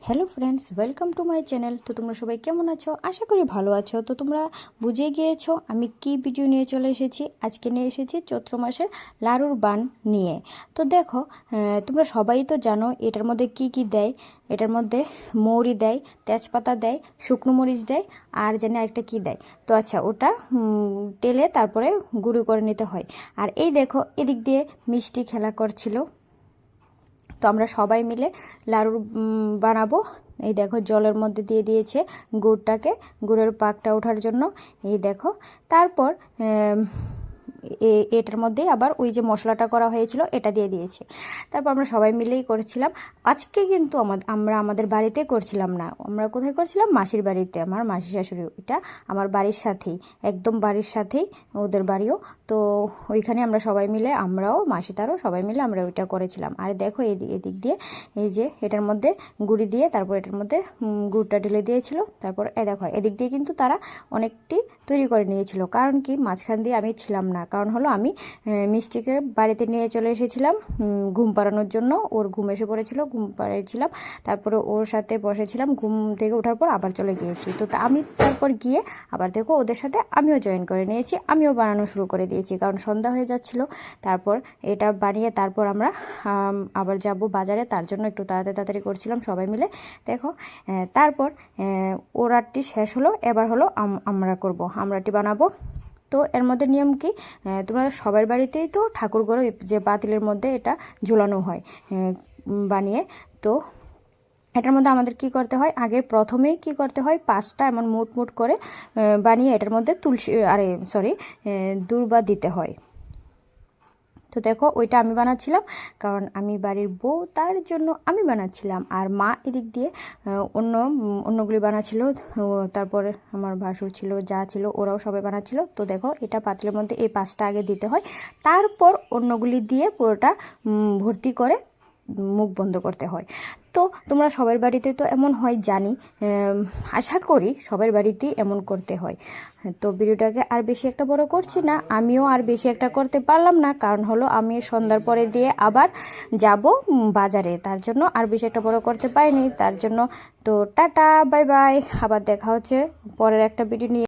Hello friends, welcome to my channel. তো তোমরা সবাই কেমন আছো? আশা করি ভালো আছো। তো তোমরা বুঝে গিয়েছো আমি কি ভিডিও নিয়ে চলে এসেছি। আজকে নিয়ে এসেছি চৈত্র মাসের লাড়ুর বান নিয়ে। তো দেখো, তোমরা সবাই তো জানো এটার মধ্যে কি কি দেয়। এটার মধ্যে মৌরি দেয়, তেজপাতা দেয়, শুকনো মরিচ দেয়, আর জানি আরেকটা কি দেয়। তো আচ্ছা, ওটা টেলে তারপরে গুঁড়ো করে নিতে হয়। আর এই দেখো, এদিক দিয়ে মিষ্টি খেলা করছিল। তো আমরা সবাই মিলে লাড়ু বানাবো। এই দেখো, জলের মধ্যে দিয়ে দিয়েছে গুড়টাকে, গুড়ের পাকটা ওঠার জন্য। এই দেখো, তারপর এটার মধ্যে আবার ওই যে মশলাটা করা হয়েছিল এটা দিয়ে দিয়েছে। তারপর আমরা সবাই মিলেই করেছিলাম। আজকে কিন্তু আমরা আমাদের বাড়িতে করছিলাম না, আমরা কোথায় করছিলাম? মাসির বাড়িতে। আমার মাসি শাশুড়ি, এটা আমার বাড়ির সাথেই, একদম বাড়ির সাথেই ওদের বাড়িও। তো ওইখানে আমরা সবাই মিলে, আমরাও মাসি তারও সবাই মিলে আমরা ওইটা করেছিলাম। আর দেখো, এদিক দিয়ে এই যে এটার মধ্যে গুড়ি দিয়ে তারপর এটার মধ্যে গুড়টা ঢেলে দিয়েছিল। তারপর দেখো, এদিক দিয়ে কিন্তু তারা অনেকটি তৈরি করে নিয়েছিল। কারণ কি, মাঝখান দিয়ে আমি ছিলাম না। কারণ হলো আমি মিষ্টিকে বাড়িতে নিয়ে চলে এসেছিলাম ঘুম পাড়ানোর জন্য। ওর ঘুম এসে পড়েছিল, ঘুম পাড়িয়েছিলাম। তারপরে ওর সাথে বসেছিলাম, ঘুম থেকে ওঠার পর আবার চলে গিয়েছি। তো আমি তারপর গিয়ে আবার দেখো ওদের সাথে আমিও জয়েন করে নিয়েছি, আমিও বানানো শুরু করে দিয়েছি, কারণ সন্ধ্যা হয়ে যাচ্ছিল। তারপর এটা বানিয়ে তারপর আমরা আবার যাব বাজারে, তার জন্য একটু তাড়াতাড়ি করছিলাম সবাই মিলে। দেখো, তারপর ওরাটি শেষ হলো, এবার হলো আমরা করব, আমরাটি বানাবো। তো এর মধ্যে নিয়ম কি, তোমরা সবার বাড়িতেই তো ঠাকুর ঘরে যে পাতিলের মধ্যে এটা ঝুলানো হয় বানিয়ে। তো এটার মধ্যে আমাদের কি করতে হয়, আগে প্রথমেই কি করতে হয়, 5টা এমন মুট করে বানিয়ে এটার মধ্যে দূর্বা দিতে হয়। তো দেখো, ওইটা আমি বানাচ্ছিলাম, কারণ আমি বাড়ির বউ, তার জন্য আমি বানাচ্ছিলাম। আর মা এদিক দিয়ে অন্যগুলি বানাচ্ছিল। তারপরে আমার ভাসুর ছিল, যা ছিল, ওরাও সবাই বানাচ্ছিল। তো দেখো, এটা পাতিলের মধ্যে এই 5টা আগে দিতে হয়, তারপর অন্যগুলি দিয়ে পুরোটা ভর্তি করে মুখ বন্ধ করতে হয়। তো তোমরা সবার বাড়িতে তো এমন হয় জানি, আশা করি সবার বাড়িতেই এমন করতে হয়। তো ভিডিওটাকে আর বেশি একটা বড় করছি না, আমিও আর বেশি একটা করতে পারলাম না, কারণ হলো আমি সন্ধ্যার পরে দিয়ে আবার যাব বাজারে, তার জন্য আর বেশি একটা বড় করতে পারিনি, তার জন্য। তো টাটা, বাই বাই, আবার দেখা হচ্ছে পরের একটা ভিডিও নিয়ে।